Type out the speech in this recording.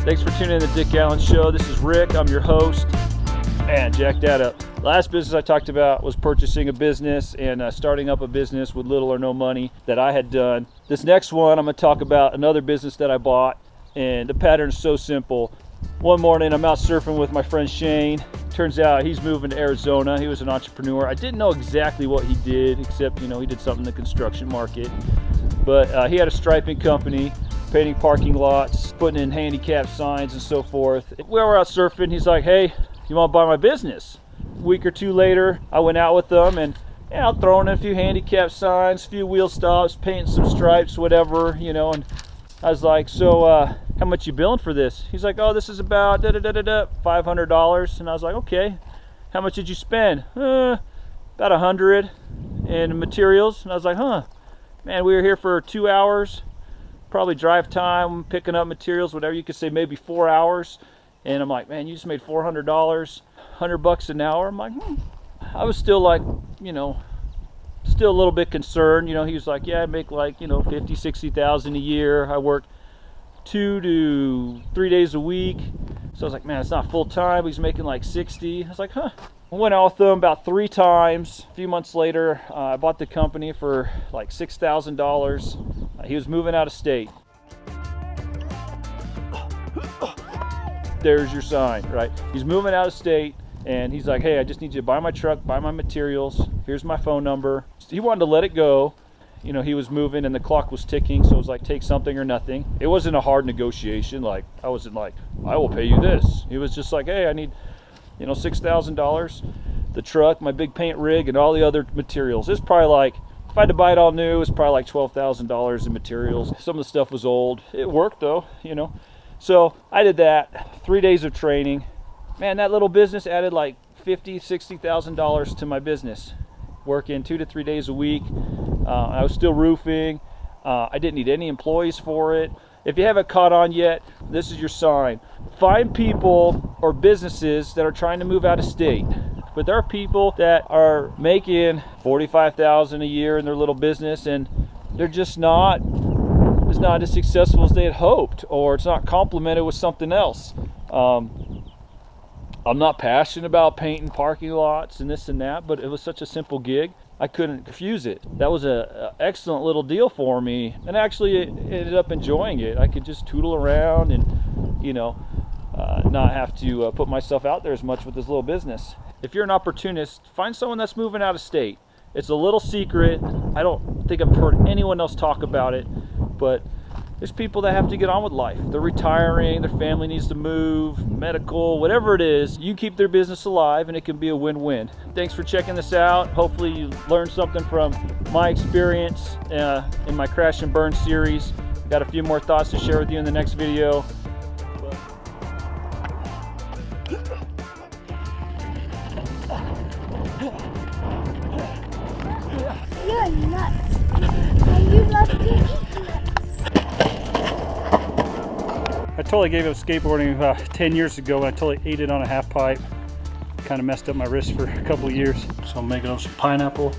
Thanks for tuning in to the Dick Allan Show. This is Rick. I'm your host. Man, jack that up. Last business I talked about was purchasing a business and starting up a business with little or no money that I had done. This next one, I'm going to talk about another business that I bought, and the pattern is so simple. One morning, I'm out surfing with my friend Shane. Turns out he's moving to Arizona. He was an entrepreneur. I didn't know exactly what he did, except, he did something in the construction market. But he had a striping company, painting parking lots, putting in handicap signs and so forth. We were out surfing. He's like, hey, you want to buy my business? A week or two later, I went out with them and throwing in a few handicap signs, a few wheel stops, painting some stripes, whatever, and I was like, so how much you billing for this? He's like, oh, this is about $500. And I was like, okay. How much did you spend? About $100 in materials. And I was like, huh, man, we were here for 2 hours, probably drive time, picking up materials, whatever you could say, maybe 4 hours. And I'm like, man, you just made $400, $100 an hour. I'm like, I was still like, still a little bit concerned. He was like, yeah, I make like, 50, 60,000 a year. I work 2 to 3 days a week. So I was like, man, it's not full time. He's making like 60. I was like, huh. I went out with him about 3 times. A few months later, I bought the company for like $6,000. He was moving out of state. There's your sign, right? He's moving out of state, and he's like, hey, I just need you to buy my truck, buy my materials. Here's my phone number. He wanted to let it go. He was moving and the clock was ticking, so it was like, take something or nothing. It wasn't a hard negotiation. Like, I wasn't like, I will pay you this. He was just like, hey, I need, $6,000, the truck, my big paint rig, and all the other materials. It's probably like, if I had to buy it all new, it's probably like $12,000 in materials. Some of the stuff was old. It worked though, So I did that, 3 days of training. Man, that little business added like $50,000, $60,000 to my business. Working 2 to 3 days a week. I was still roofing. I didn't need any employees for it. If you haven't caught on yet, this is your sign. Find people or businesses that are trying to move out of state. But there are people that are making $45,000 a year in their little business, and they're just not. It's not as successful as they had hoped, or it's not complemented with something else. I'm not passionate about painting parking lots and this and that, but it was such a simple gig, I couldn't refuse it. That was an excellent little deal for me, and actually ended up enjoying it. I could just tootle around and, not have to put myself out there as much with this little business. If you're an opportunist, find someone that's moving out of state. It's a little secret. I don't think I've heard anyone else talk about it, but there's people that have to get on with life. They're retiring, their family needs to move, medical, whatever it is. You keep their business alive and it can be a win-win. Thanks for checking this out. Hopefully you learned something from my experience in my Crash and Burn series. Got a few more thoughts to share with you in the next video. You're nuts. And you love to eat nuts. I totally gave up skateboarding about 10 years ago when I totally ate it on a half pipe. Kind of messed up my wrist for a couple of years. So I'm making up some pineapple